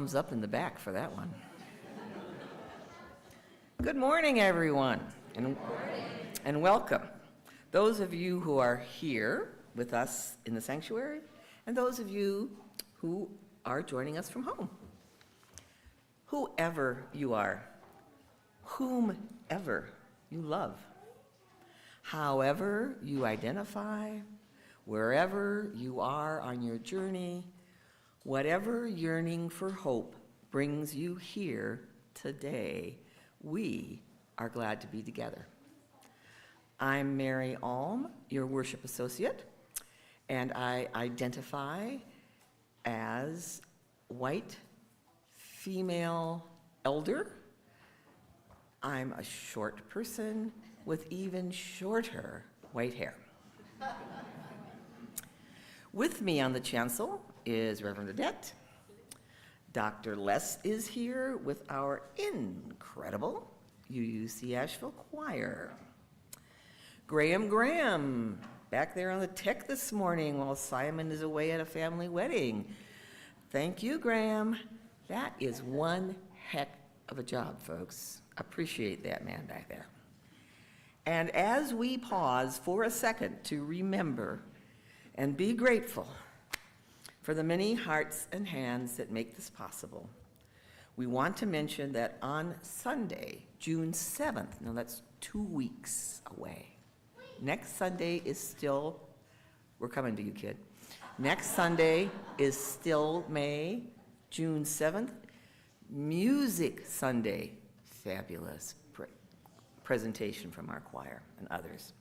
thumbs up in the back for that one. Good morning, everyone, and welcome. Those of you who are here with us in the sanctuary, and those of you who are joining us from home. Whoever you are, whomever you love, however you identify, wherever you are on your journey, whatever yearning for hope brings you here today, we are glad to be together. I'm Mary Alm, your worship associate, and I identify as white, female elder. I'm a short person with even shorter white hair. With me on the chancel is Reverend Audette. Dr. Les is here with our incredible UUC Asheville choir. Graham, back there on the tech this morning while Simon is away at a family wedding. Thank you, Graham. That is one heck of a job, folks. Appreciate that man back there. And as we pause for a second to remember and be grateful for the many hearts and hands that make this possible, we want to mention that on Sunday, June 7th, now that's 2 weeks away. Next Sunday is still, we're coming to you, kid. Next Sunday is still May, June 7th. Music Sunday, fabulous presentation from our choir and others.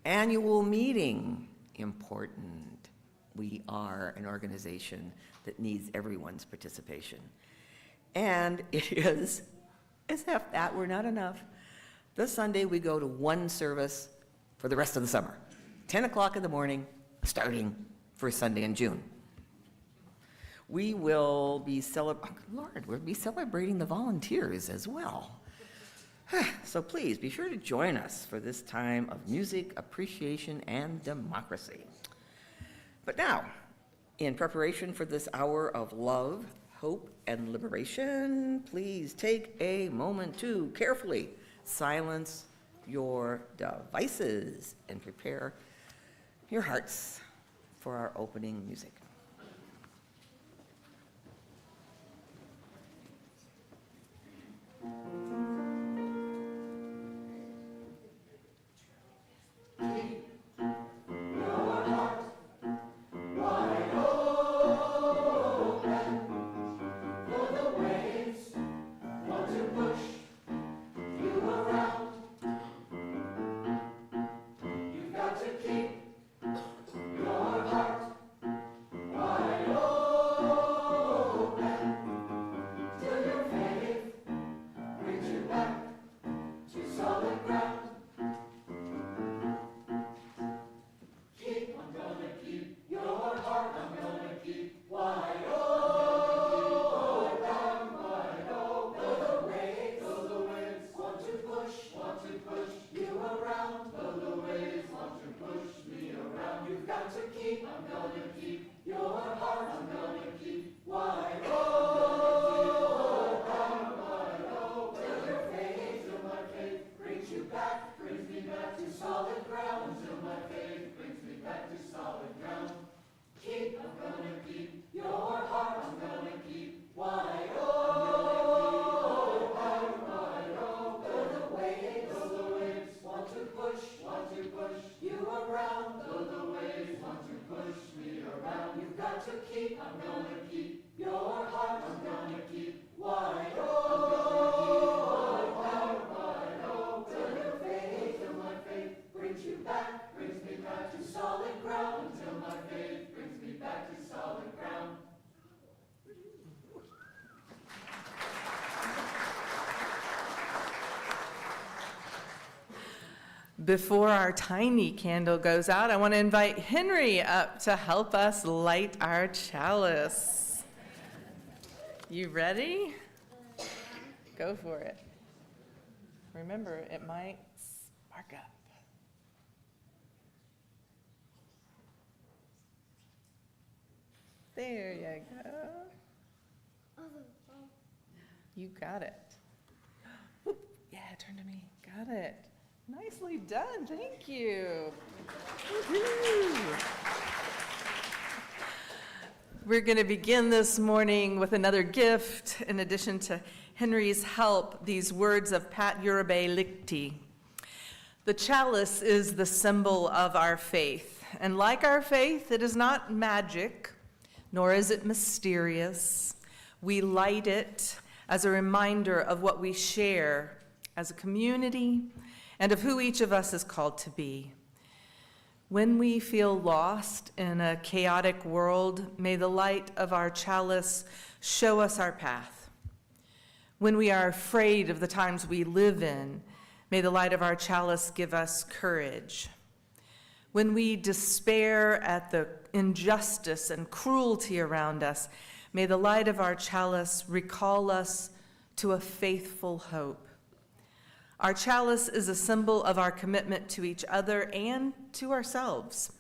Annual meeting, important. We are an organization that needs everyone's participation. And it is, as if that were not enough, this Sunday we go to one service for the rest of the summer. 10 o'clock in the morning, starting first Sunday in June. We will be we'll be celebrating the volunteers as well. So please be sure to join us for this time of music, appreciation, and democracy. But now, in preparation for this hour of love, hope, and liberation, please take a moment to carefully silence your devices and prepare your hearts for our opening music. Before our tiny candle goes out, I want to invite Henry up to help us light our chalice. You ready? Go for it. Remember, it might spark up. There you go. Oh, You got it. Whoop. Yeah, turn to me. Got it. Nicely done. Thank you. Woo-hoo. We're going to begin this morning with another gift. In addition to Henry's help, these words of Pat Urabe Lichty. The chalice is the symbol of our faith. And like our faith, it is not magic, nor is it mysterious. We light it as a reminder of what we share as a community and of who each of us is called to be. When we feel lost in a chaotic world, may the light of our chalice show us our path. When we are afraid of the times we live in, may the light of our chalice give us courage. When we despair at the injustice and cruelty around us, may the light of our chalice recall us to a faithful hope. Our chalice is a symbol of our commitment to each other and to ourselves.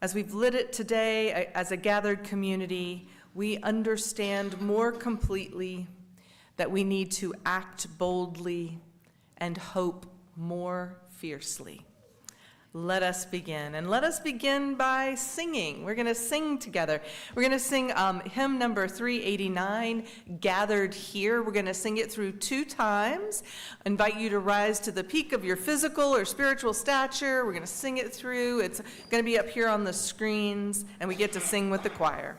As we've lit it today as a gathered community, we understand more completely that we need to act boldly and hope more fiercely. Let us begin, and let us begin by singing. We're going to sing together. We're going to sing hymn number 389, Gathered Here. We're going to sing it through 2 times. I invite you to rise to the peak of your physical or spiritual stature. We're going to sing it through. It's going to be up here on the screens, and we get to sing with the choir.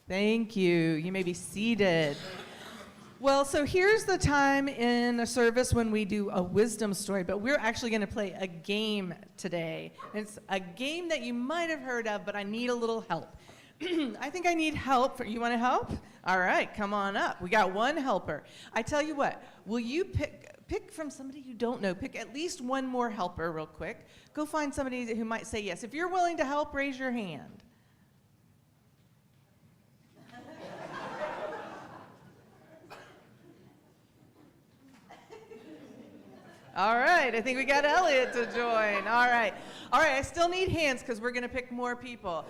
Thank you. You may be seated. Well, so here's the time in a service when we do a wisdom story, but we're actually going to play a game today. It's a game that you might have heard of, but I need a little help. I think I need help. You want to help? All right, come on up. We got one helper. I tell you what, will you pick from somebody you don't know? Pick at least one more helper real quick. Go find somebody who might say yes. If you're willing to help, raise your hand. All right, I think we got Elliot to join. All right, I still need hands because we're going to pick more people.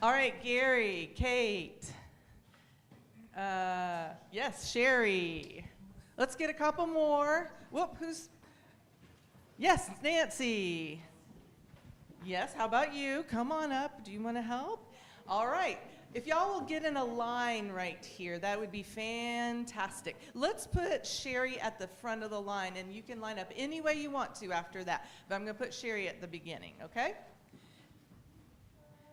All right, Gary, Kate, yes, Sherry. Let's get a couple more. Whoop, yes, Nancy. Yes, how about you? Come on up. Do you want to help? All right. If y'all will get in a line right here, that would be fantastic. Let's put Sherry at the front of the line, and you can line up any way you want to after that. But I'm going to put Sherry at the beginning, okay?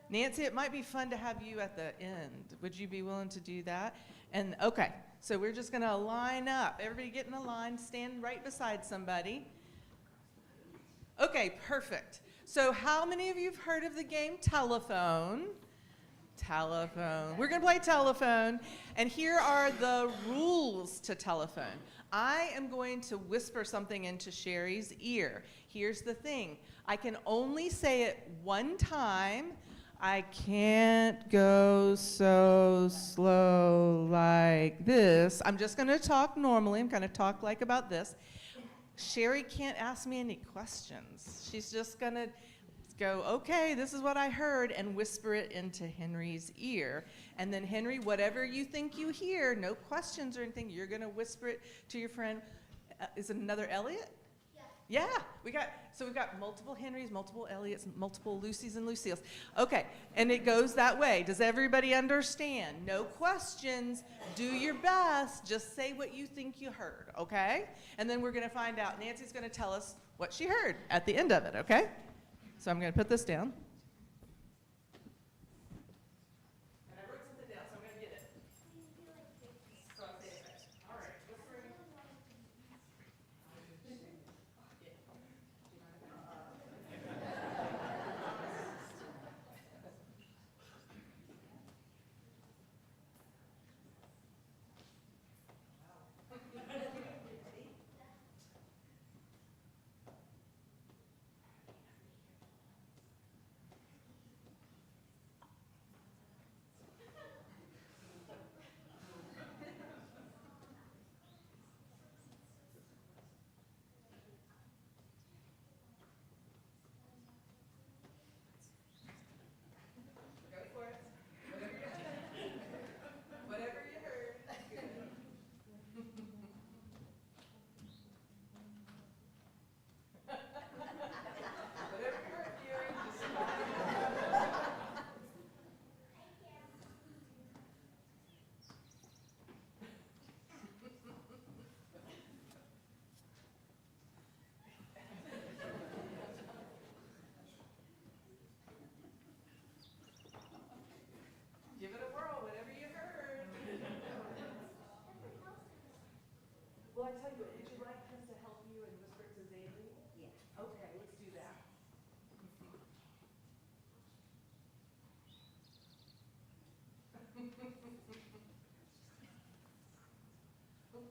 Nancy, it might be fun to have you at the end. Would you be willing to do that? And okay, so we're just going to line up. Everybody get in a line, stand right beside somebody. Okay, perfect. So how many of you have heard of the game Telephone? Telephone. We're going to play telephone, and here are the rules to telephone. I am going to whisper something into Sherry's ear. Here's the thing. I can only say it one time. I can't go so slow like this. I'm just going to talk normally. I'm going to talk like about this. Sherry can't ask me any questions. She's just going to go, okay, this is what I heard, and whisper it into Henry's ear. And then Henry, whatever you think you hear, no questions or anything, you're going to whisper it to your friend. Is it another Elliot? Yeah. We've got multiple Henrys, multiple Elliots, multiple Lucys and Lucille's. Okay, and it goes that way. Does everybody understand? No questions. Do your best. Just say what you think you heard, okay? And then we're going to find out. Nancy's going to tell us what she heard at the end of it, okay? So I'm going to put this down. And I wrote something down, so I'm going to get it. So I'll say it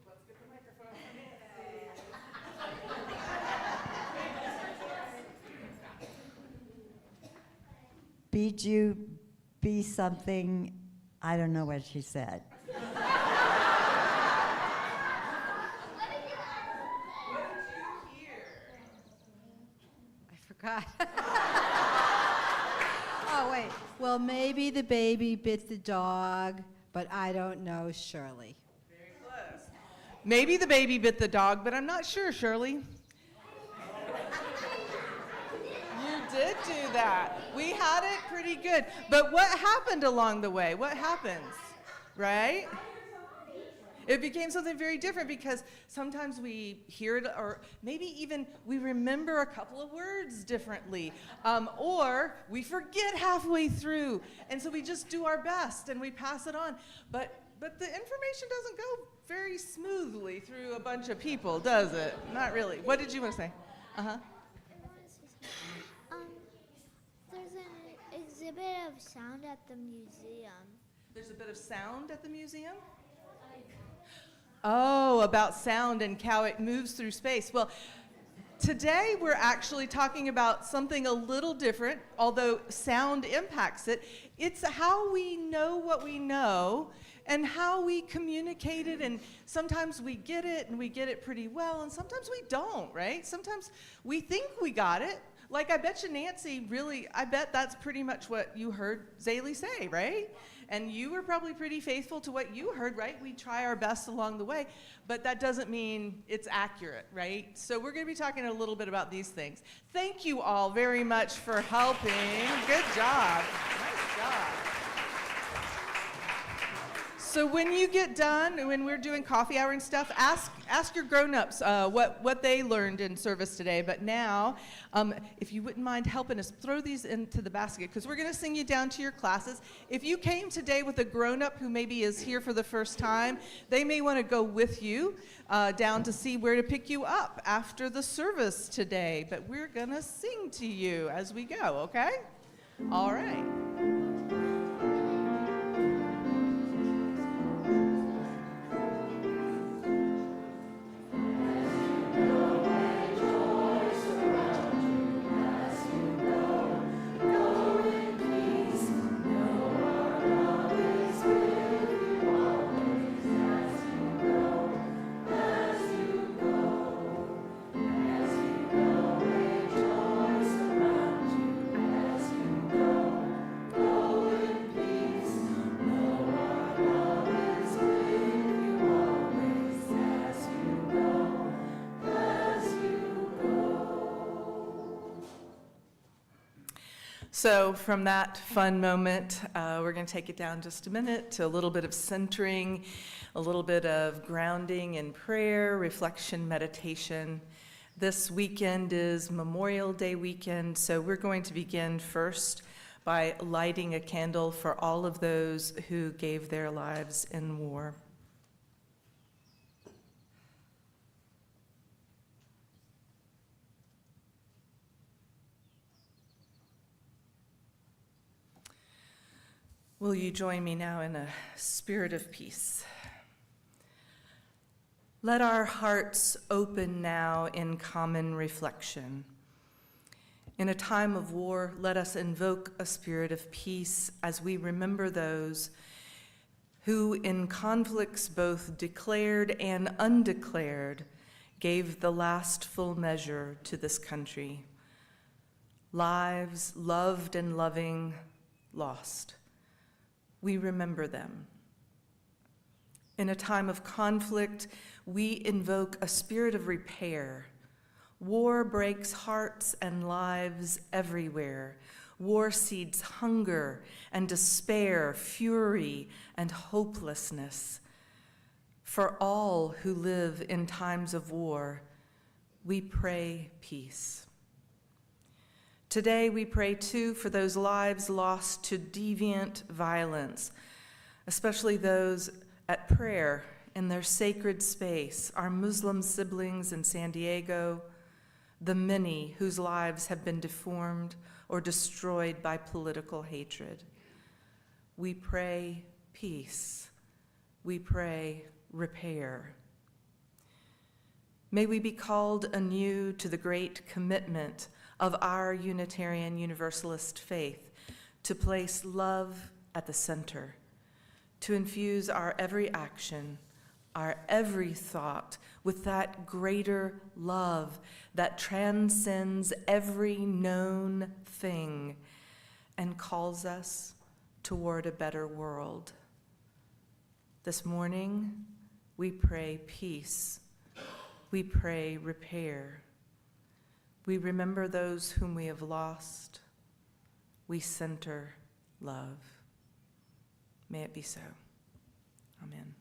Let's get the microphone. Beat you, be something, I don't know what she said. I forgot. Oh, wait. Well, maybe the baby bit the dog, but I don't know, Shirley. Very close. Maybe the baby bit the dog, but I'm not sure, Shirley. You did do that. We had it pretty good. But what happened along the way? What happens? Right? It became something very different because sometimes we hear it, or maybe even we remember a couple of words differently, or we forget halfway through, and so we just do our best and we pass it on. But the information doesn't go very smoothly through a bunch of people, does it? Not really. What did you want to say? Uh-huh. There's an exhibit of sound at the museum. There's a bit of sound at the museum? Oh, about sound and how it moves through space. Well, today we're actually talking about something a little different, although sound impacts it. It's how we know what we know and how we communicate it, and sometimes we get it and we get it pretty well, and sometimes we don't, right? Sometimes we think we got it. Like, I bet you Nancy I bet that's pretty much what you heard Zaylee say, right? And you were probably pretty faithful to what you heard, right? We try our best along the way, but that doesn't mean it's accurate, right? So we're going to be talking a little bit about these things. Thank you all very much for helping. Good job. Nice job. So when you get done, when we're doing coffee hour and stuff, ask your grown-ups what they learned in service today. But now, if you wouldn't mind helping us throw these into the basket, because we're going to sing you down to your classes. If you came today with a grown-up who maybe is here for the first time, they may want to go with you down to see where to pick you up after the service today. But we're going to sing to you as we go, okay? All right. So from that fun moment, we're going to take it down just a minute to a little bit of centering, a little bit of grounding in prayer, reflection, meditation. This weekend is Memorial Day weekend, so we're going to begin first by lighting a candle for all of those who gave their lives in war. Will you join me now in a spirit of peace? Let our hearts open now in common reflection. In a time of war, let us invoke a spirit of peace as we remember those who, in conflicts both declared and undeclared, gave the last full measure to this country. Lives loved and loving, lost. We remember them. In a time of conflict, we invoke a spirit of repair. War breaks hearts and lives everywhere. War seeds hunger and despair, fury and hopelessness. For all who live in times of war, we pray peace. Today we pray too for those lives lost to deviant violence, especially those at prayer in their sacred space, our Muslim siblings in San Diego, the many whose lives have been deformed or destroyed by political hatred. We pray peace. We pray, repair. May we be called anew to the great commitment of our Unitarian Universalist faith to place love at the center, to infuse our every action, our every thought with that greater love that transcends every known thing and calls us toward a better world. This morning, we pray peace. We pray repair. We remember those whom we have lost. We center love. May it be so. Amen.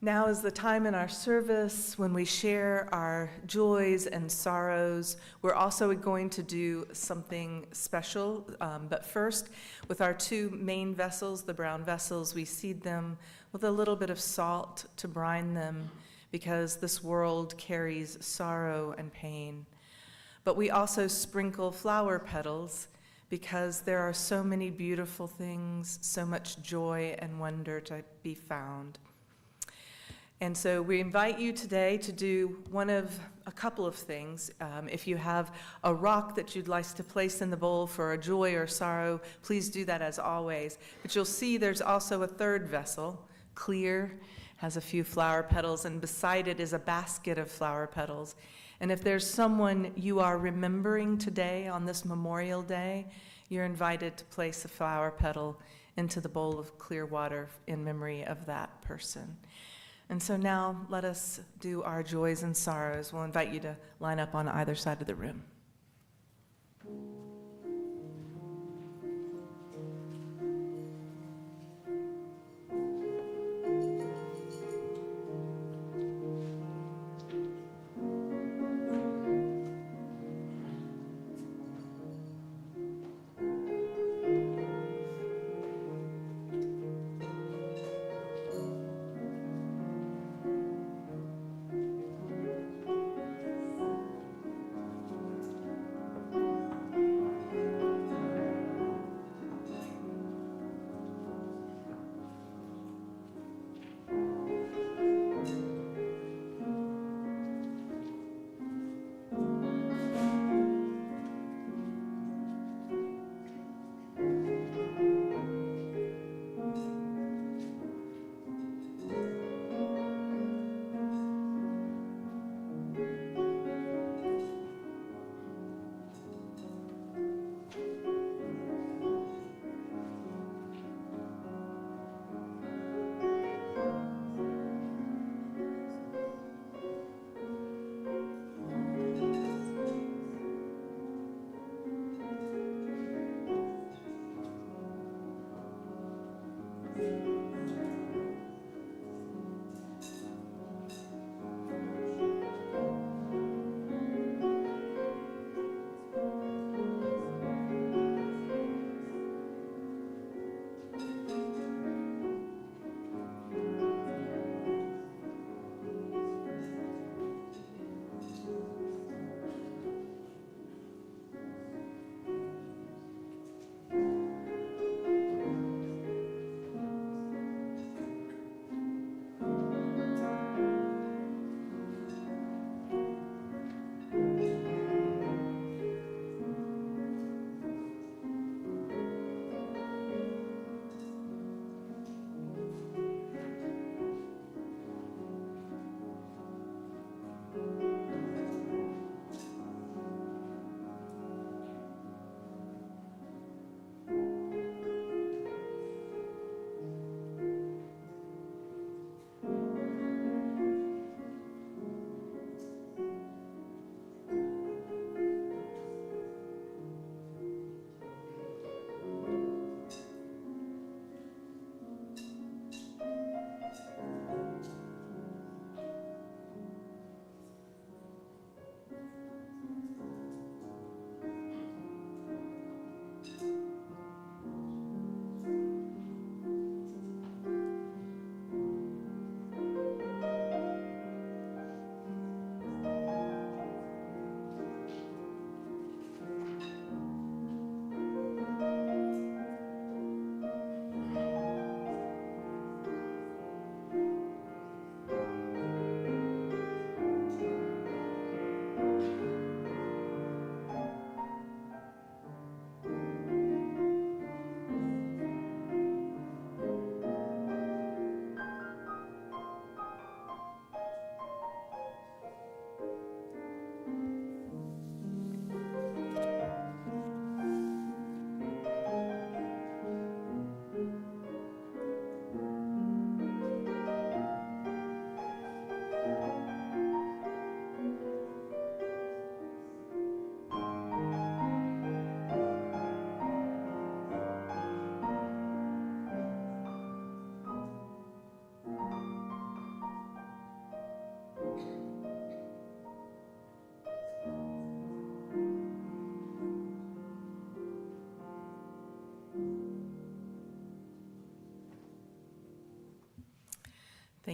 Now is the time in our service when we share our joys and sorrows. We're also going to do something special, but first, with our two main vessels, the brown vessels, we seed them with a little bit of salt to brine them, because this world carries sorrow and pain. But we also sprinkle flower petals because there are so many beautiful things, so much joy and wonder to be found. And so we invite you today to do one of a couple of things. If you have a rock that you'd like to place in the bowl for a joy or sorrow, please do that as always. But you'll see there's also a third vessel, clear, has a few flower petals, and beside it is a basket of flower petals. And if there's someone you are remembering today on this Memorial Day, you're invited to place a flower petal into the bowl of clear water in memory of that person. And so now let us do our joys and sorrows. We'll invite you to line up on either side of the room.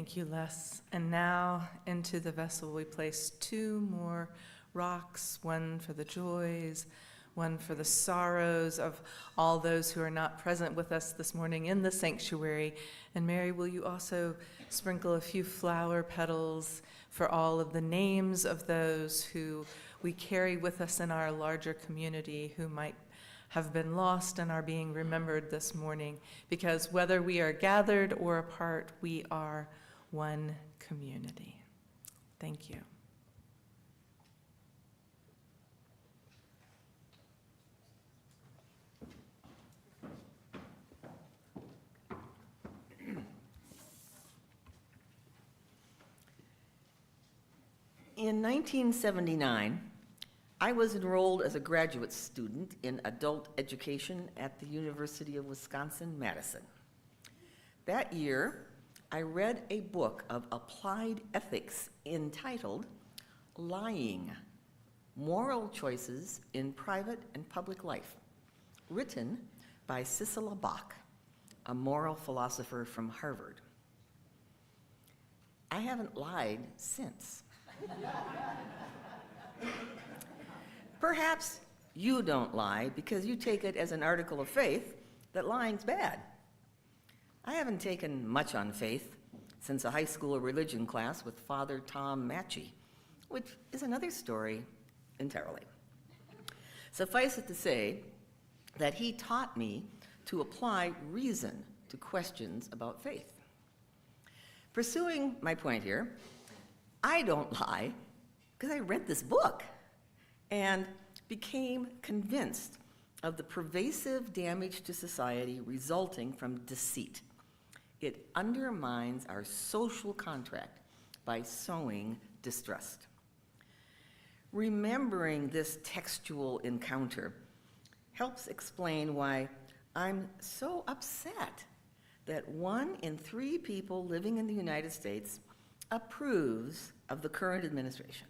Thank you, Les. And now into the vessel we place 2 more rocks, one for the joys, one for the sorrows of all those who are not present with us this morning in the sanctuary. And Mary, will you also sprinkle a few flower petals for all of the names of those who we carry with us in our larger community who might have been lost and are being remembered this morning, because whether we are gathered or apart, we are one community. Thank you. In 1979, I was enrolled as a graduate student in adult education at the University of Wisconsin-Madison. That year, I read a book of applied ethics entitled Lying: Moral Choices in Private and Public Life, written by Cicely Bach, a moral philosopher from Harvard. I haven't lied since. Perhaps you don't lie because you take it as an article of faith that lying's bad. I haven't taken much on faith since a high school religion class with Father Tom Matchey, which is another story entirely. Suffice it to say that he taught me to apply reason to questions about faith. Pursuing my point here, I don't lie because I read this book and became convinced of the pervasive damage to society resulting from deceit. It undermines our social contract by sowing distrust. Remembering this textual encounter helps explain why I'm so upset that 1 in 3 people living in the United States approves of the current administration.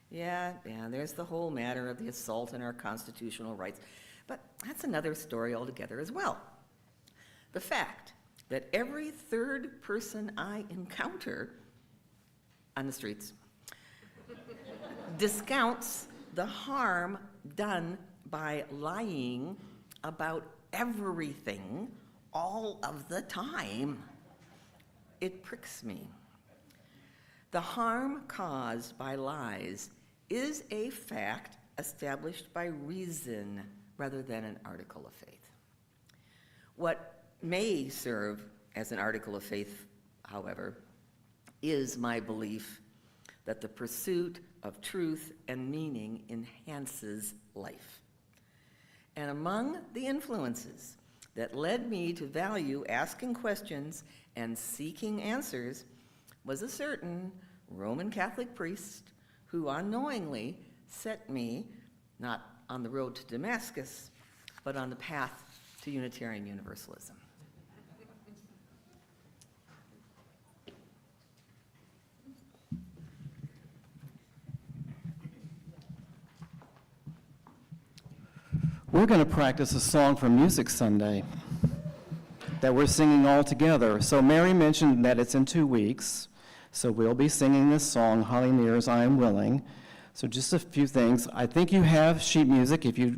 Yeah, there's the whole matter of the assault on our constitutional rights, but that's another story altogether as well. The fact that every 3rd person I encounter on the streets discounts the harm done by lying about everything all of the time, it pricks me. The harm caused by lies is a fact established by reason rather than an article of faith. What may serve as an article of faith, however, is my belief that the pursuit of truth and meaning enhances life. And among the influences that led me to value asking questions and seeking answers was a certain Roman Catholic priest who unknowingly set me not on the road to Damascus, but on the path to Unitarian Universalism. We're going to practice a song for Music Sunday that we're singing all together. So Mary mentioned that it's in 2 weeks, so we'll be singing this song, Holly Near's I Am Willing. So just a few things. I think you have sheet music. If you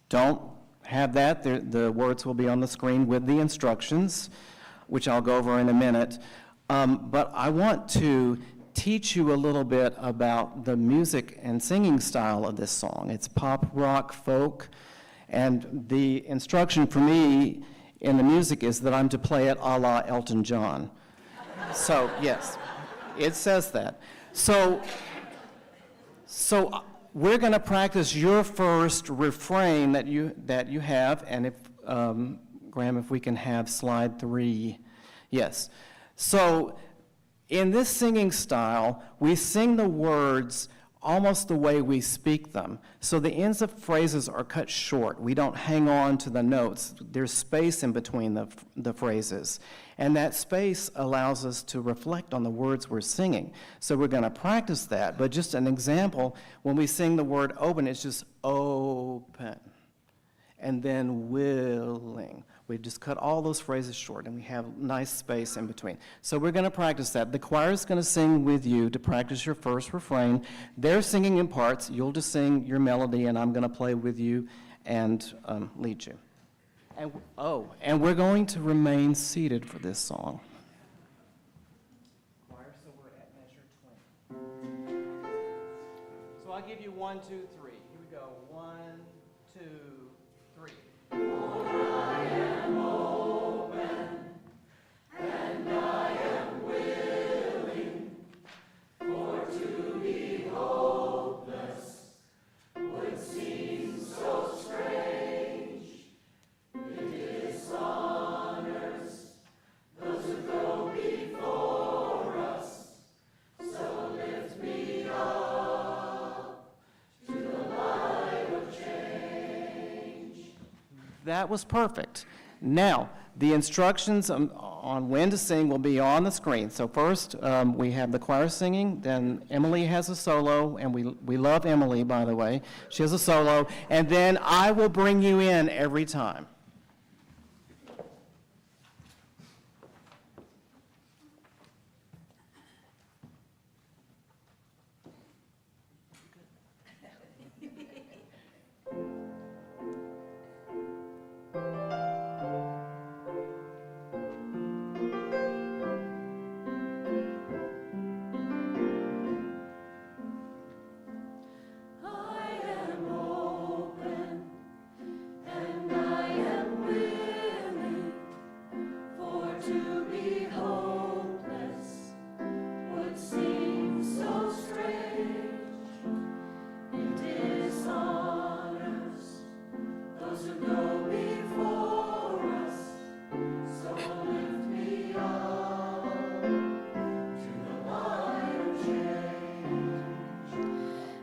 don't have that, the words will be on the screen with the instructions, which I'll go over in a minute. But I want to teach you a little bit about the music and singing style of this song. It's pop, rock, folk, and the instruction for me in the music is that I'm to play it a la Elton John. So, yes, it says that. So we're going to practice your first refrain that you have, and if, Graham, if we can have slide 3. Yes. So in this singing style, we sing the words almost the way we speak them. So the ends of phrases are cut short. We don't hang on to the notes. There's space in between the phrases. And that space allows us to reflect on the words we're singing. So we're going to practice that. But just an example, when we sing the word open, it's just open. and then willing. We just cut all those phrases short, and we have nice space in between. So we're going to practice that. The choir is going to sing with you to practice your first refrain. They're singing in parts. You'll just sing your melody, and I'm going to play with you and lead you. And we're going to remain seated for this song. Choir, so we're at measure 20. So I'll give you 1, 2, 3. Here we go. 1, 2, 3. That was perfect. Now, the instructions on when to sing will be on the screen. So first, we have the choir singing, then Emily has a solo, and we love Emily, by the way. She has a solo, and then I will bring you in every time.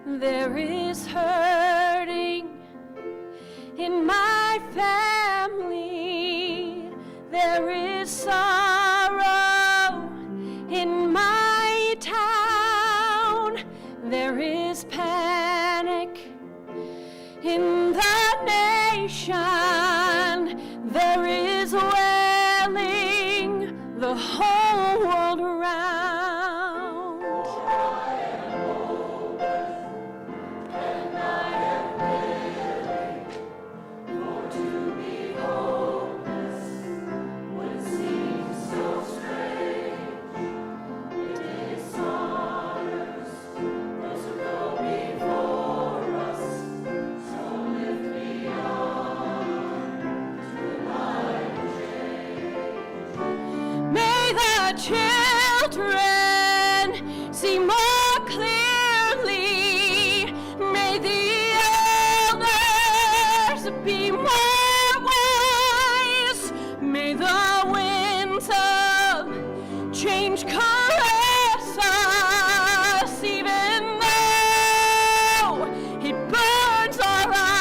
There is hurting in my family. There is sorrow in my town. There is panic in the nation. There is wailing the whole world around. Children see more clearly. May the elders be more wise. May the winds of change caress us, even though it burns our eyes.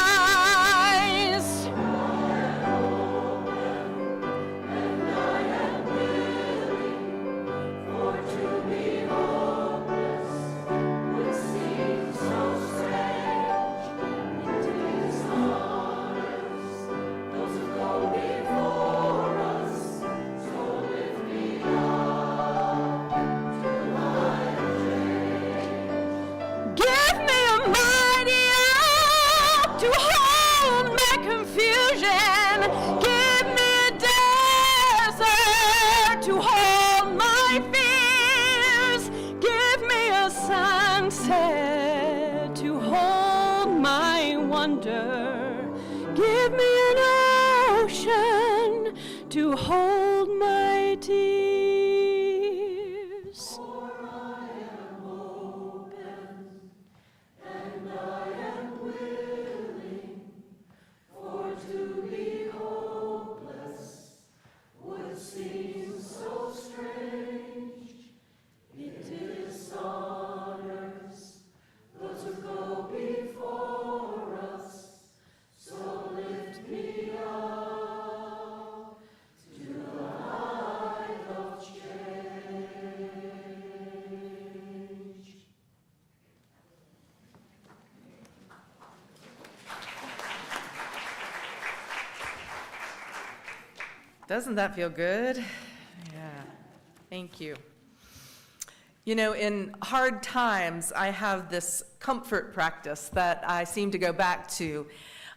To hold my wonder, give me an ocean to hold my tears. For I am open and I am willing, for to be hopeless would seem so strange. It is honors those who go before us, so lift me up to Doesn't that feel good? Yeah, thank you. You know, in hard times, I have this comfort practice that I seem to go back to.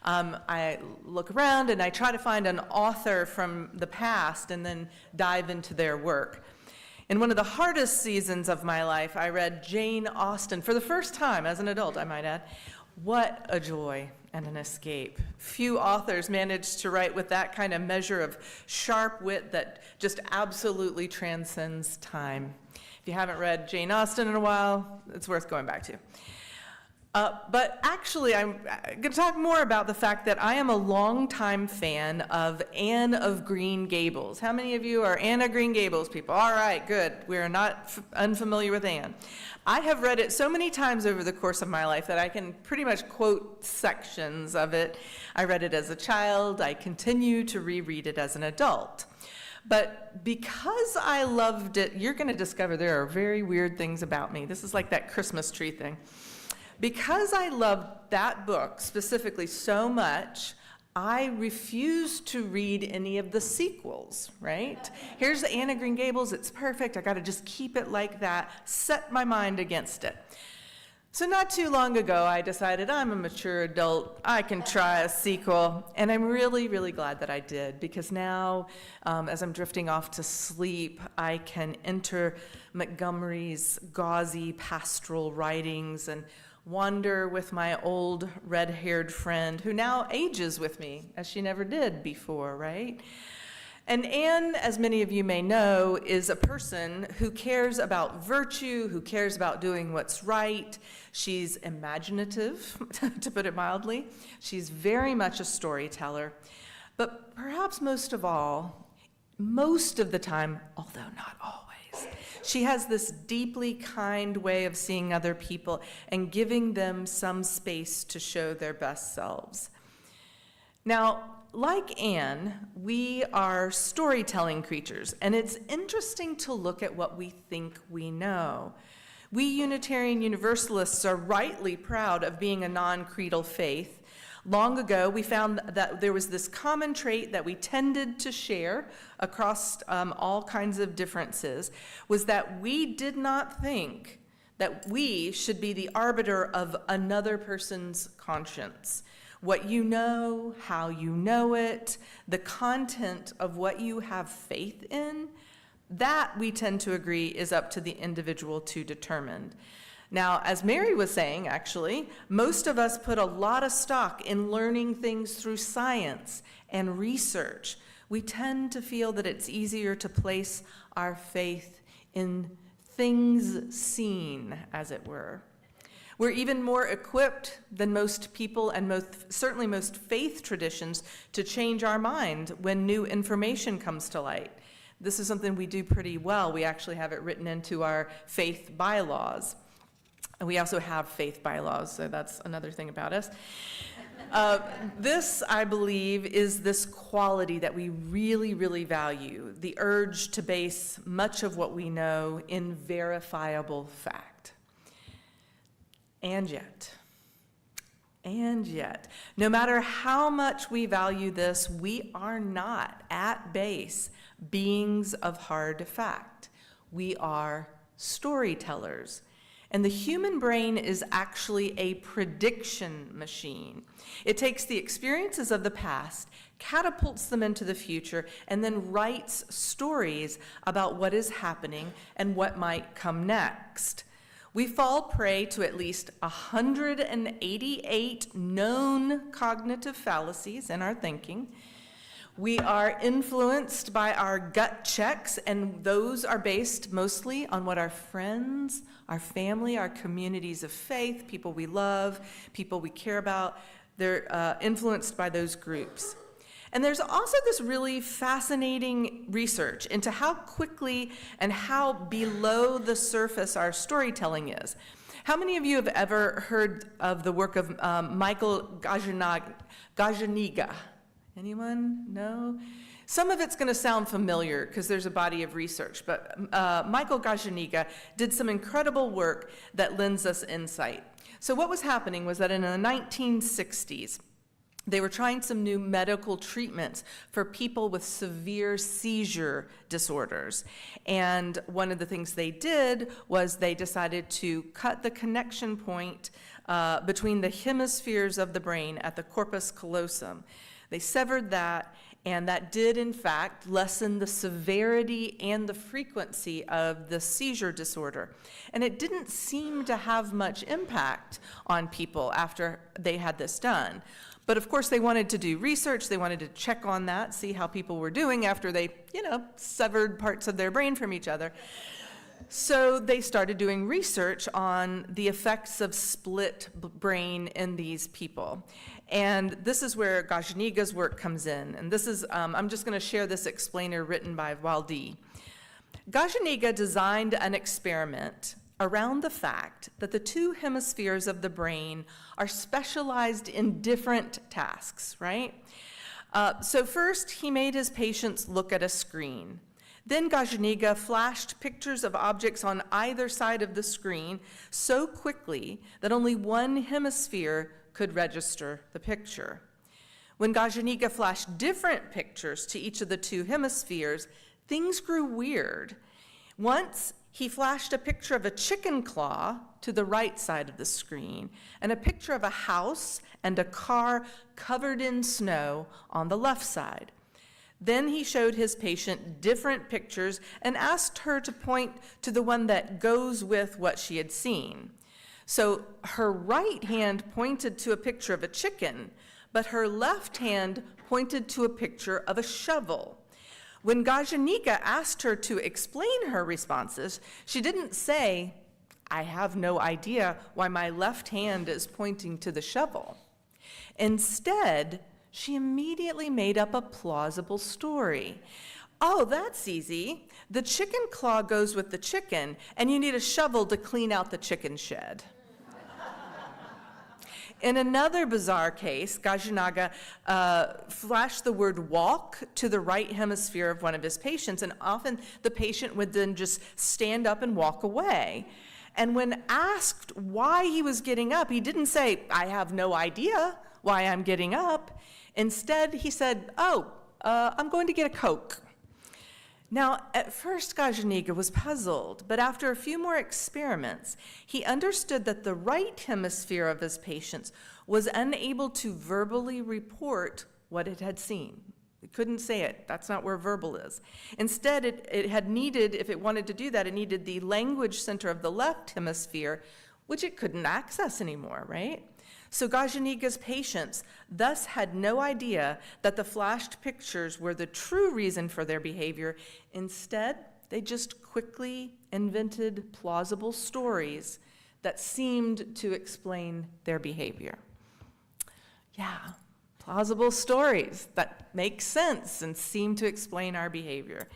I look around and I try to find an author from the past and then dive into their work. In one of the hardest seasons of my life, I read Jane Austen for the first time as an adult, I might add. What a joy and an escape. Few authors manage to write with that kind of measure of sharp wit that just absolutely transcends time. If you haven't read Jane Austen in a while, it's worth going back to. But actually, I'm going to talk more about the fact that I am a longtime fan of Anne of Green Gables. How many of you are Anne of Green Gables people? All right, good. We are not unfamiliar with Anne. I have read it so many times over the course of my life that I can pretty much quote sections of it. I read it as a child. I continue to reread it as an adult. But because I loved it, you're going to discover there are very weird things about me. This is like that Christmas tree thing. Because I loved that book specifically so much, I refused to read any of the sequels, right? Here's Anne of Green Gables, it's perfect, I gotta just keep it like that, set my mind against it. So not too long ago, I decided I'm a mature adult, I can try a sequel, and I'm really, really glad that I did, because now, as I'm drifting off to sleep, I can enter Montgomery's gauzy pastoral writings and wander with my old red-haired friend who now ages with me as she never did before, right? And Anne, as many of you may know, is a person who cares about virtue, who cares about doing what's right. She's imaginative, to put it mildly. She's very much a storyteller. But perhaps most of all, most of the time, although not always, she has this deeply kind way of seeing other people and giving them some space to show their best selves. Now, like Anne, we are storytelling creatures, and it's interesting to look at what we think we know. We Unitarian Universalists are rightly proud of being a non-creedal faith. Long ago, we found that there was this common trait that we tended to share across all kinds of differences, was that we did not think that we should be the arbiter of another person's conscience. What you know, how you know it, the content of what you have faith in, that we tend to agree is up to the individual to determine. Now, as Mary was saying, actually, most of us put a lot of stock in learning things through science and research. We tend to feel that it's easier to place our faith in things seen, as it were. We're even more equipped than most people and certainly most faith traditions to change our mind when new information comes to light. This is something we do pretty well. We actually have it written into our faith bylaws. And we also have faith bylaws, so that's another thing about us. This, I believe, is this quality that we really, really value, the urge to base much of what we know in verifiable fact. And yet, no matter how much we value this, we are not, at base, beings of hard fact. We are storytellers. And the human brain is actually a prediction machine. It takes the experiences of the past, catapults them into the future, and then writes stories about what is happening and what might come next. We fall prey to at least 188 known cognitive fallacies in our thinking. We are influenced by our gut checks, and those are based mostly on what our friends, our family, our communities of faith, people we love, people we care about, they're influenced by those groups. And there's also this really fascinating research into how quickly and how below the surface our storytelling is. How many of you have ever heard of the work of Michael Gazzaniga? Anyone? No? Some of it's going to sound familiar because there's a body of research, but Michael Gazzaniga did some incredible work that lends us insight. So what was happening was that in the 1960s, They were trying some new medical treatments for people with severe seizure disorders. And one of the things they did was they decided to cut the connection point between the hemispheres of the brain at the corpus callosum. They severed that, and that did, in fact, lessen the severity and the frequency of the seizure disorder. And it didn't seem to have much impact on people after they had this done. But of course, they wanted to do research. They wanted to check on that, see how people were doing after they, severed parts of their brain from each other. So they started doing research on the effects of split brain in these people. And this is where Gajaniga's work comes in. And this is, I'm just going to share this explainer written by Waldi. Gajaniga designed an experiment around the fact that the two hemispheres of the brain are specialized in different tasks, right? So first, he made his patients look at a screen. Then Gajaniga flashed pictures of objects on either side of the screen so quickly that only one hemisphere could register the picture. When Gajaniga flashed different pictures to each of the two hemispheres, things grew weird. Once, he flashed a picture of a chicken claw to the right side of the screen and a picture of a house and a car covered in snow on the left side. Then he showed his patient different pictures and asked her to point to the one that goes with what she had seen. So her right hand pointed to a picture of a chicken, but her left hand pointed to a picture of a shovel. When Gajaniga asked her to explain her responses, she didn't say, "I have no idea why my left hand is pointing to the shovel." Instead, she immediately made up a plausible story. "Oh, that's easy. The chicken claw goes with the chicken, and you need a shovel to clean out the chicken shed." In another bizarre case, Gajanaga flashed the word walk to the right hemisphere of one of his patients, and often the patient would then just stand up and walk away. And when asked why he was getting up, he didn't say, "I have no idea why I'm getting up." Instead, he said, I'm going to get a Coke." Now, at first, Gajaniga was puzzled, but after a few more experiments, he understood that the right hemisphere of his patients was unable to verbally report what it had seen. It couldn't say it. That's not where verbal is. Instead, it had needed, if it wanted to do that, it needed the language center of the left hemisphere, which it couldn't access anymore, right? So Gajaniga's patients thus had no idea that the flashed pictures were the true reason for their behavior. Instead, they just quickly invented plausible stories that seemed to explain their behavior. Yeah, plausible stories that make sense and seem to explain our behavior.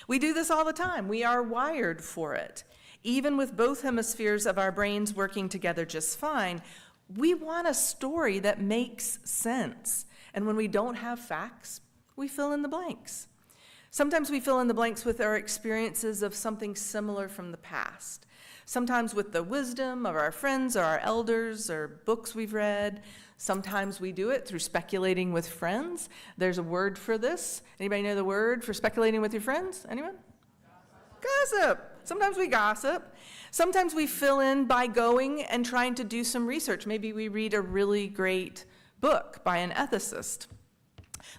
We do this all the time. We are wired for it. Even with both hemispheres of our brains working together just fine, we want a story that makes sense. And when we don't have facts, we fill in the blanks. Sometimes we fill in the blanks with our experiences of something similar from the past. Sometimes with the wisdom of our friends or our elders or books we've read. Sometimes we do it through speculating with friends. There's a word for this. Anybody know the word for speculating with your friends? Anyone? Gossip. Sometimes we gossip. Sometimes we fill in by going and trying to do some research. Maybe we read a really great book by an ethicist.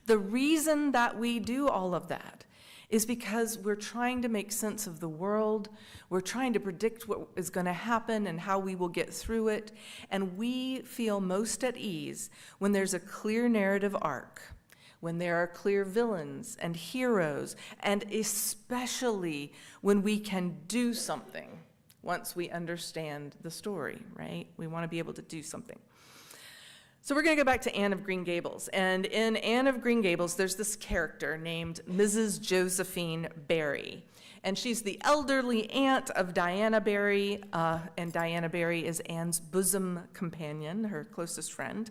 The reason that we do all of that is because we're trying to make sense of the world. We're trying to predict what is going to happen and how we will get through it. And we feel most at ease when there's a clear narrative arc, when there are clear villains and heroes, and especially when we can do something once we understand the story, right? We want to be able to do something. So we're going to go back to Anne of Green Gables. And in Anne of Green Gables, there's this character named Mrs. Josephine Barry. And she's the elderly aunt of Diana Barry, and Diana Barry is Anne's bosom companion, her closest friend.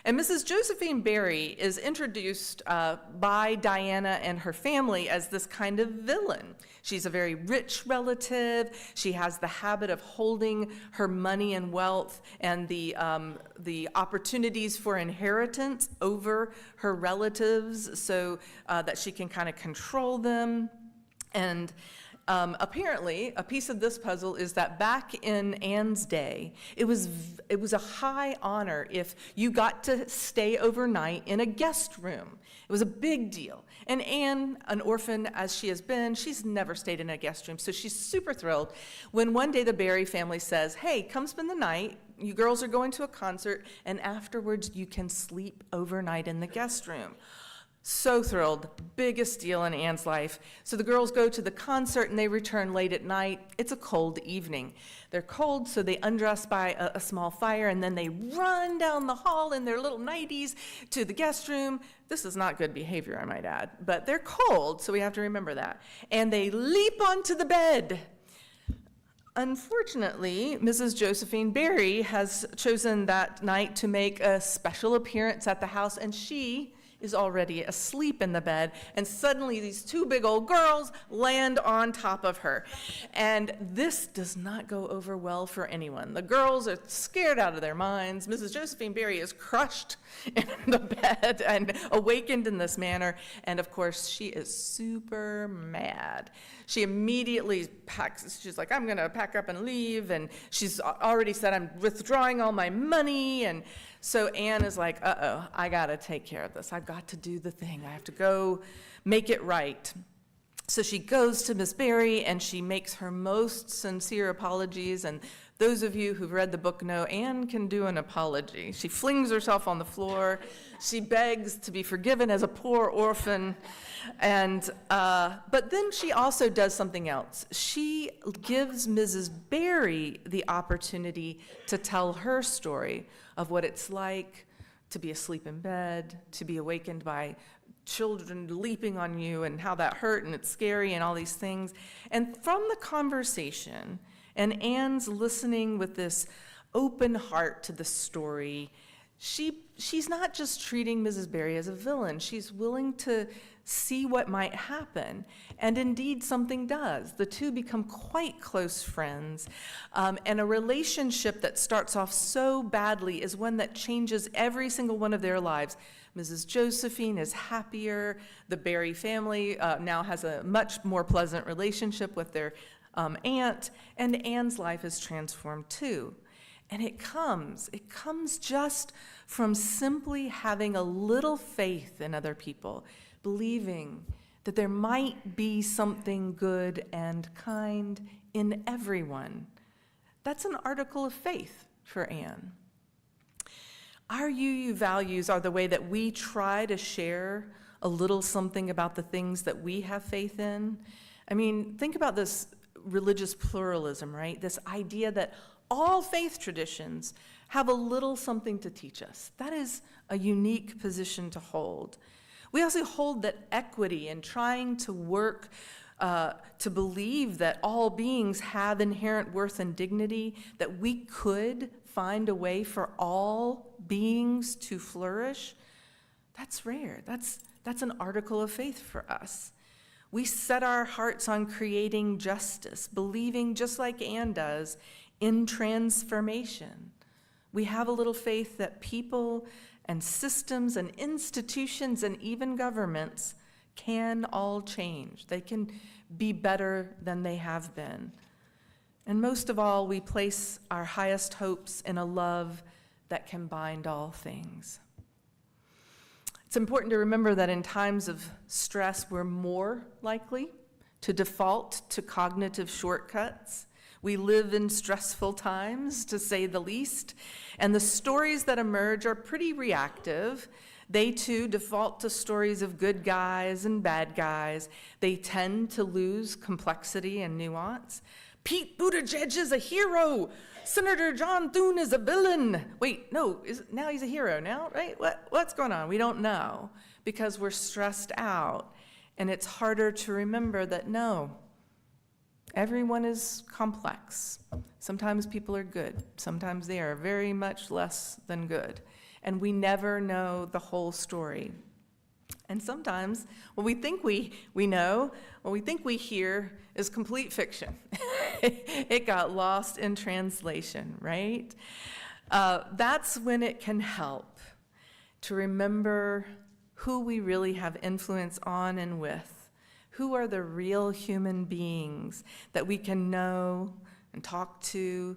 And Mrs. Josephine Barry is introduced by Diana and her family as this kind of villain. She's a very rich relative. She has the habit of holding her money and wealth and the opportunities for inheritance over her relatives so that she can kind of control them. And apparently, a piece of this puzzle is that back in Anne's day, it was a high honor if you got to stay overnight in a guest room. It was a big deal. And Anne, an orphan as she has been, she's never stayed in a guest room, so she's super thrilled when one day the Barry family says, hey, come spend the night. You girls are going to a concert, and afterwards you can sleep overnight in the guest room. So thrilled, biggest deal in Anne's life. So the girls go to the concert and they return late at night. It's a cold evening. They're cold, so they undress by a small fire, and then they run down the hall in their little nighties to the guest room. This is not good behavior, I might add, but they're cold, so we have to remember that. And they leap onto the bed. Unfortunately, Mrs. Josephine Barry has chosen that night to make a special appearance at the house, and she is already asleep in the bed, and suddenly these two big old girls land on top of her. And this does not go over well for anyone. The girls are scared out of their minds. Mrs. Josephine Barry is crushed in the bed and awakened in this manner, and of course she is super mad. She immediately packs, she's like, I'm gonna pack up and leave, and she's already said, I'm withdrawing all my money. And so Anne is like, uh-oh, I gotta take care of this. I've got to do the thing. I have to go make it right. So she goes to Miss Barry and she makes her most sincere apologies. And those of you who've read the book know Anne can do an apology. She flings herself on the floor. She begs to be forgiven as a poor orphan. And but then she also does something else. She gives Mrs. Barry the opportunity to tell her story of what it's like to be asleep in bed, to be awakened by children leaping on you, and how that hurt and it's scary and all these things. And from the conversation, and Anne's listening with this open heart to the story, she's not just treating Mrs. Barry as a villain. She's willing to see what might happen. And indeed, something does. The two become quite close friends. And a relationship that starts off so badly is one that changes every single one of their lives. Mrs. Josephine is happier. The Barry family now has a much more pleasant relationship with their aunt. And Anne's life is transformed too. And it comes just from simply having a little faith in other people, believing that there might be something good and kind in everyone. That's an article of faith for Anne. Our UU values are the way that we try to share a little something about the things that we have faith in. I mean, think about this religious pluralism, right? This idea that all faith traditions have a little something to teach us. That is a unique position to hold. We also hold that equity and trying to work to believe that all beings have inherent worth and dignity, that we could find a way for all beings to flourish, that's rare. That's an article of faith for us. We set our hearts on creating justice, believing, just like Anne does, in transformation. We have a little faith that people and systems and institutions and even governments can all change. They can be better than they have been. And most of all, we place our highest hopes in a love that can bind all things. It's important to remember that in times of stress, we're more likely to default to cognitive shortcuts. We live in stressful times, to say the least, and the stories that emerge are pretty reactive. They too default to stories of good guys and bad guys. They tend to lose complexity and nuance. Pete Buttigieg is a hero. Senator John Thune is a villain. Wait, no, now he's a hero now, right? What's going on? We don't know because we're stressed out. And it's harder to remember that no, everyone is complex. Sometimes people are good. Sometimes they are very much less than good. and we never know the whole story. And sometimes what we think we know, what we think we hear, is complete fiction. It got lost in translation, right? That's when it can help to remember who we really have influence on and with. Who are the real human beings that we can know and talk to,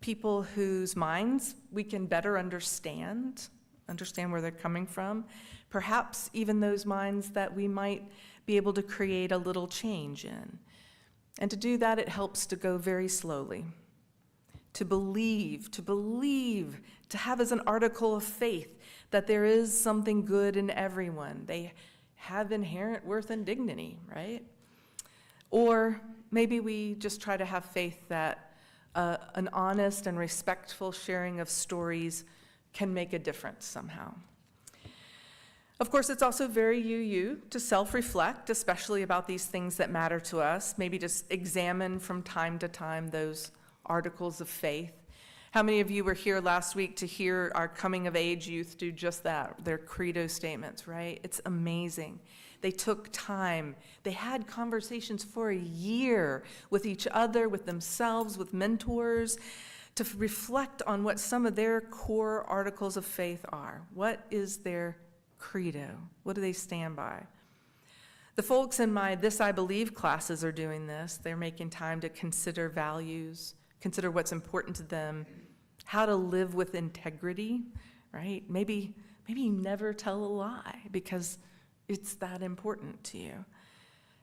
people whose minds we can better understand where they're coming from, perhaps even those minds that we might be able to create a little change in. And to do that, it helps to go very slowly. To believe, to have as an article of faith that there is something good in everyone. They have inherent worth and dignity, right? Or maybe we just try to have faith that an honest and respectful sharing of stories can make a difference somehow. Of course, it's also very you to self-reflect, especially about these things that matter to us. Maybe just examine from time to time those articles of faith. How many of you were here last week to hear our coming of age youth do just that, their credo statements, right? It's amazing. They took time. They had conversations for a year with each other, with themselves, with mentors, to reflect on what some of their core articles of faith are. What is their credo? What do they stand by? The folks in my This I Believe classes are doing this. They're making time to consider values, consider what's important to them, how to live with integrity, right? Maybe never tell a lie because it's that important to you.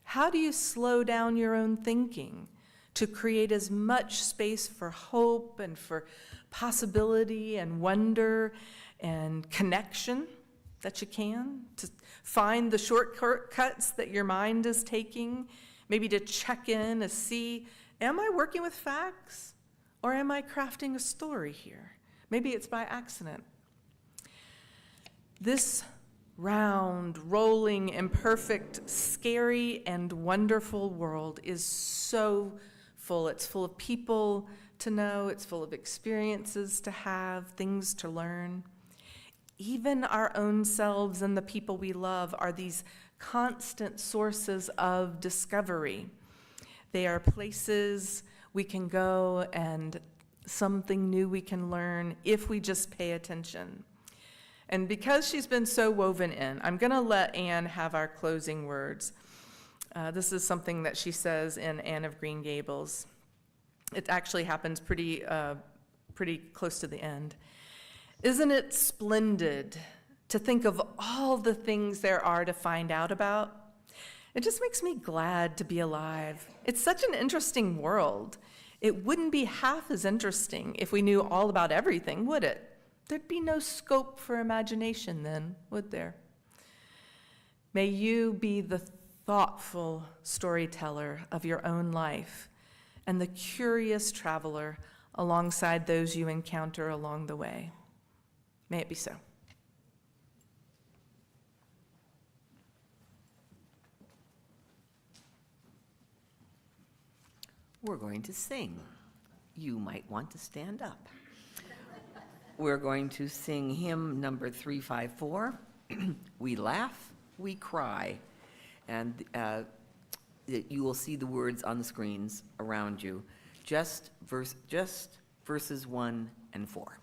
How do you slow down your own thinking to create as much space for hope and for possibility and wonder and connection that you can, to find the shortcuts that your mind is taking, maybe to check in and see, am I working with facts or am I crafting a story here? Maybe it's by accident. This round, rolling, imperfect, scary, and wonderful world is so full. It's full of people to know. It's full of experiences to have, things to learn. Even our own selves and the people we love are these constant sources of discovery. They are places we can go and something new we can learn if we just pay attention. And because she's been so woven in, I'm going to let Anne have our closing words. This is something that she says in Anne of Green Gables. It actually happens pretty close to the end. Isn't it splendid to think of all the things there are to find out about? It just makes me glad to be alive. It's such an interesting world. It wouldn't be half as interesting if we knew all about everything, would it? There'd be no scope for imagination then, would there? May you be the thoughtful storyteller of your own life and the curious traveler alongside those you encounter along the way. May it be so. We're going to sing. You might want to stand up. We're going to sing hymn number 354, We Laugh, We Cry. And you will see the words on the screens around you, just verses 1 and 4.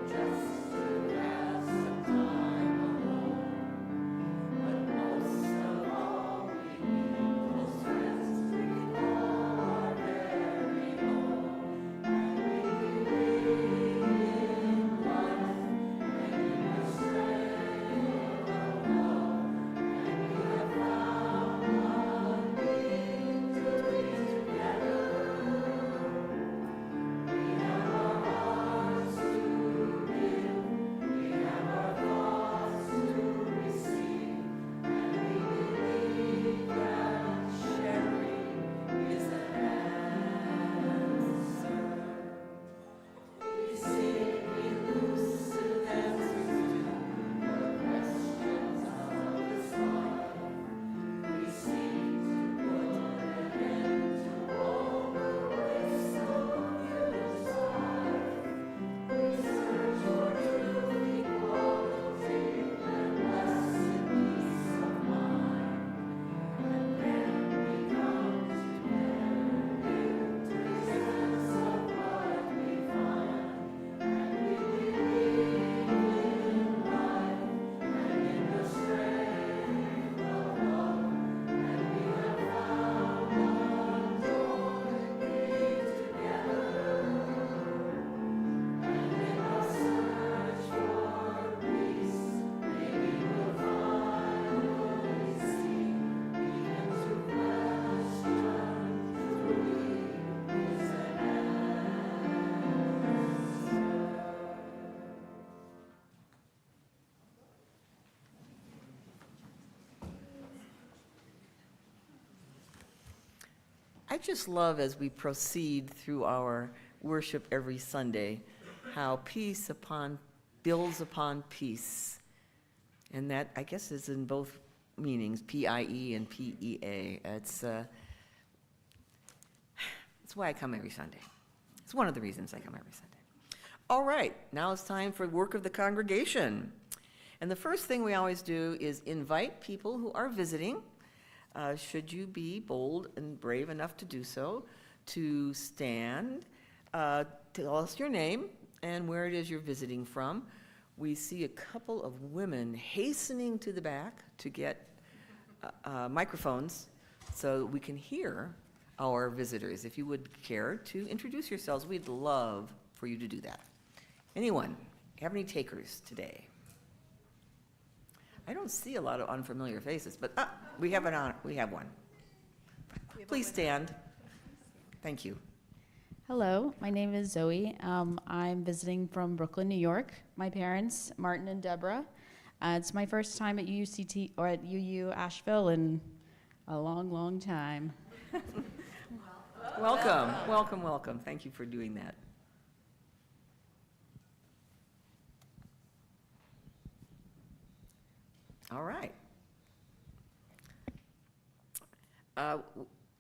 Just to I just love as we proceed through our worship every Sunday, how peace builds upon peace. And that, I guess, is in both meanings, P-I-E and P-E-A. It's why I come every Sunday. It's one of the reasons I come every Sunday. All right, now it's time for work of the congregation. And the first thing we always do is invite people who are visiting, should you be bold and brave enough to do so, to stand, tell us your name and where it is you're visiting from. We see a couple of women hastening to the back to get microphones so we can hear our visitors. If you would care to introduce yourselves, we'd love for you to do that. Anyone have any takers today? I don't see a lot of unfamiliar faces, but we have one. Please stand. Thank you. Hello, my name is Zoe. I'm visiting from Brooklyn, New York. My parents, Martin and Deborah. It's my first time at UCT or at UU Asheville in a long, long time. Welcome, welcome, welcome. Thank you for doing that. All right.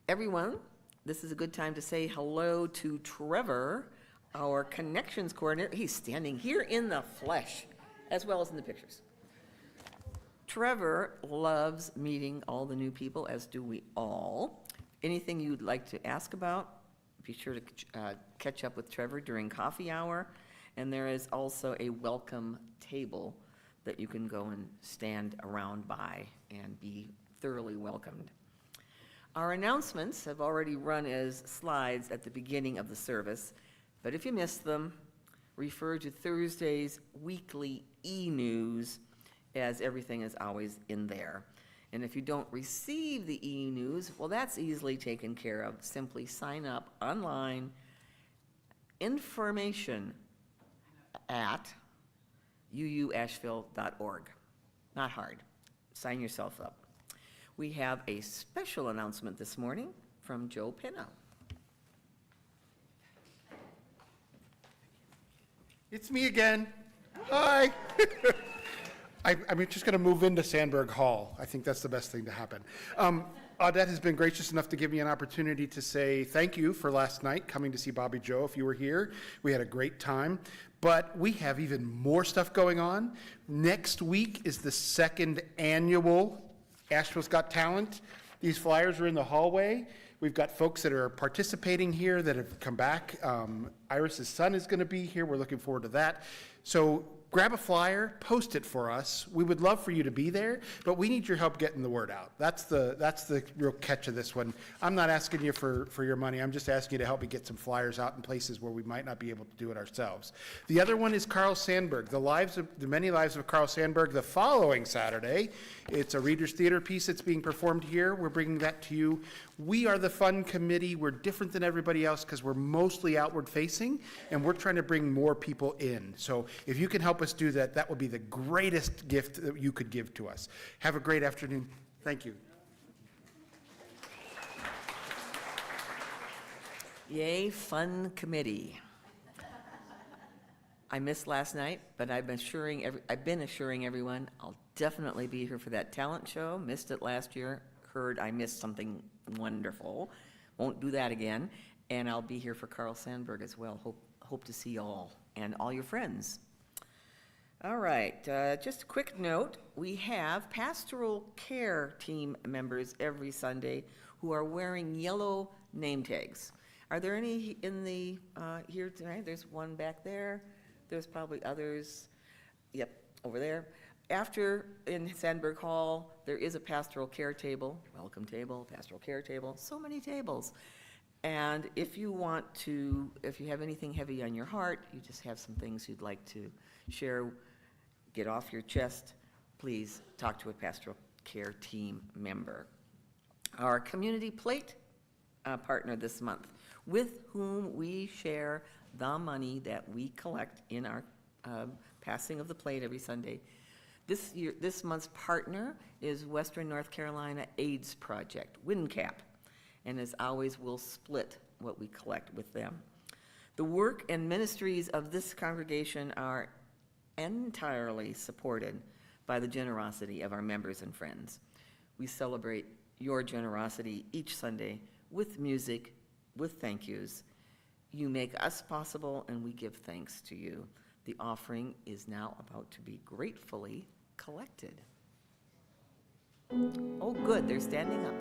Everyone, this is a good time to say hello to Trevor, our connections coordinator. He's standing here in the flesh, as well as in the pictures. Trevor loves meeting all the new people, as do we all. Anything you'd like to ask about, be sure to catch up with Trevor during coffee hour. And there is also a welcome table that you can go and stand around by and be thoroughly welcomed. Our announcements have already run as slides at the beginning of the service, but if you missed them, refer to Thursday's weekly e-news, as everything is always in there. And if you don't receive the e-news, well, that's easily taken care of. Simply sign up online, information at uuasheville.org. Not hard. Sign yourself up. We have a special announcement this morning from Joe Pino. It's me again. Hi. I'm just going to move into Sandberg Hall. I think that's the best thing to happen. Audette has been gracious enough to give me an opportunity to say thank you for last night, coming to see Bobby Joe. If you were here, we had a great time. But we have even more stuff going on. Next week is the second annual Asheville's Got Talent. These flyers are in the hallway. We've got folks that are participating here that have come back. Iris's son is going to be here. We're looking forward to that. So grab a flyer, post it for us. We would love for you to be there, but we need your help getting the word out. That's the real catch of this one. I'm not asking you for your money. I'm just asking you to help me get some flyers out in places where we might not be able to do it ourselves. The other one is Carl Sandburg, the many lives of Carl Sandburg. The following Saturday, it's a Reader's Theater piece that's being performed here. We're bringing that to you. We are the fun committee. We're different than everybody else because we're mostly outward facing, and we're trying to bring more people in. So if you can help us do that, that would be the greatest gift that you could give to us. Have a great afternoon. Thank you. Yay, fun committee. I missed last night, but I've been assuring everyone I'll definitely be here for that talent show. Missed it last year. Heard I missed something wonderful. Won't do that again. And I'll be here for Carl Sandburg as well. Hope to see you all and all your friends. All right, just a quick note. We have pastoral care team members every Sunday who are wearing yellow name tags. Are there any in the here tonight? There's one back there. There's probably others. Yep, over there. After, in Sandburg Hall, there is a pastoral care table, welcome table, pastoral care table, so many tables. And if you have anything heavy on your heart, you just have some things you'd like to share, get off your chest, please talk to a pastoral care team member. Our community plate partner this month, with whom we share the money that we collect in our passing of the plate every Sunday. This month's partner is Western North Carolina AIDS Project, WNCAP. and as always, we'll split what we collect with them. The work and ministries of this congregation are entirely supported by the generosity of our members and friends. We celebrate your generosity each Sunday with music, with thank yous. You make us possible, and we give thanks to you. The offering is now about to be gratefully collected. Oh, good, they're standing up.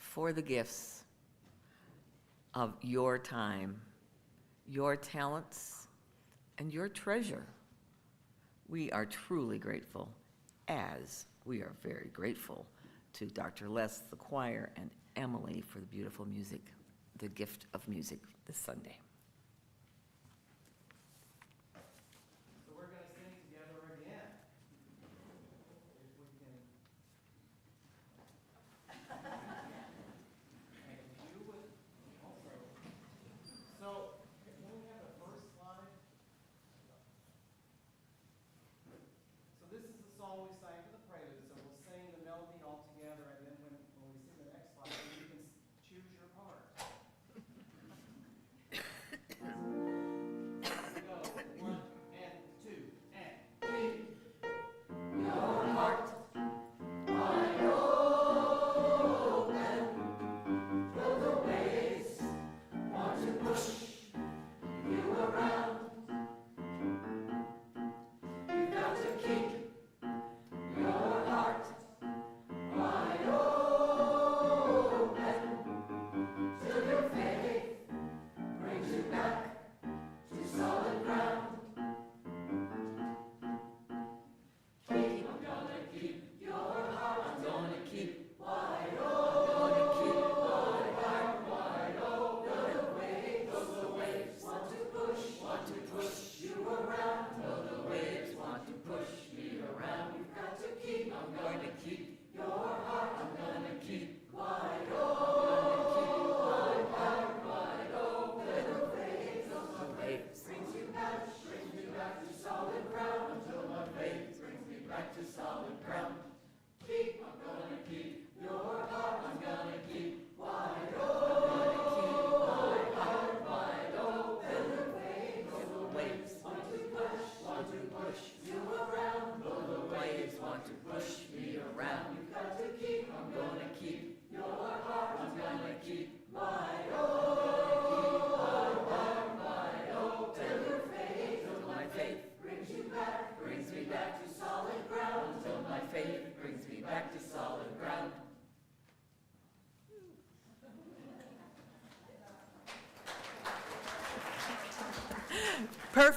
For the gifts of your time, your talents, and your treasure. We are truly grateful, as we are very grateful to Dr. Les, the choir, and Emily for the beautiful music, the gift of music this Sunday. So we're going to sing together again. If we can. And you would also. So, can we have the first slide? So this is the song we sang for the prelude. So we'll sing the melody all together, and then when we sing the next slide, you can choose your part. Your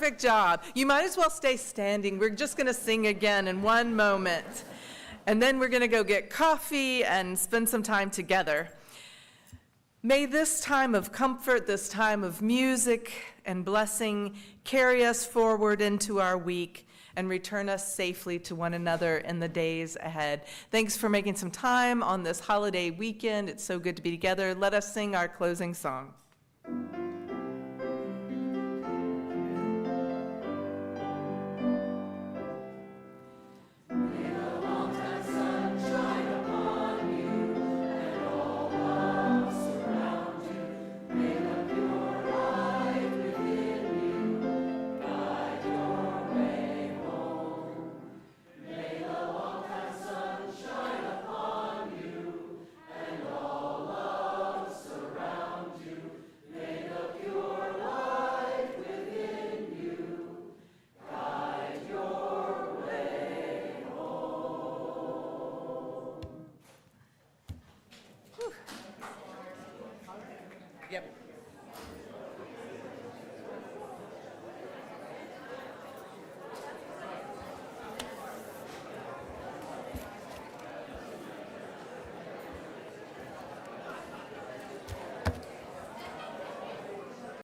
Perfect job. You might as well stay standing. We're just going to sing again in one moment. And then we're going to go get coffee and spend some time together. May this time of comfort, this time of music and blessing carry us forward into our week and return us safely to one another in the days ahead. Thanks for making some time on this holiday weekend. It's so good to be together. Let us sing our closing song.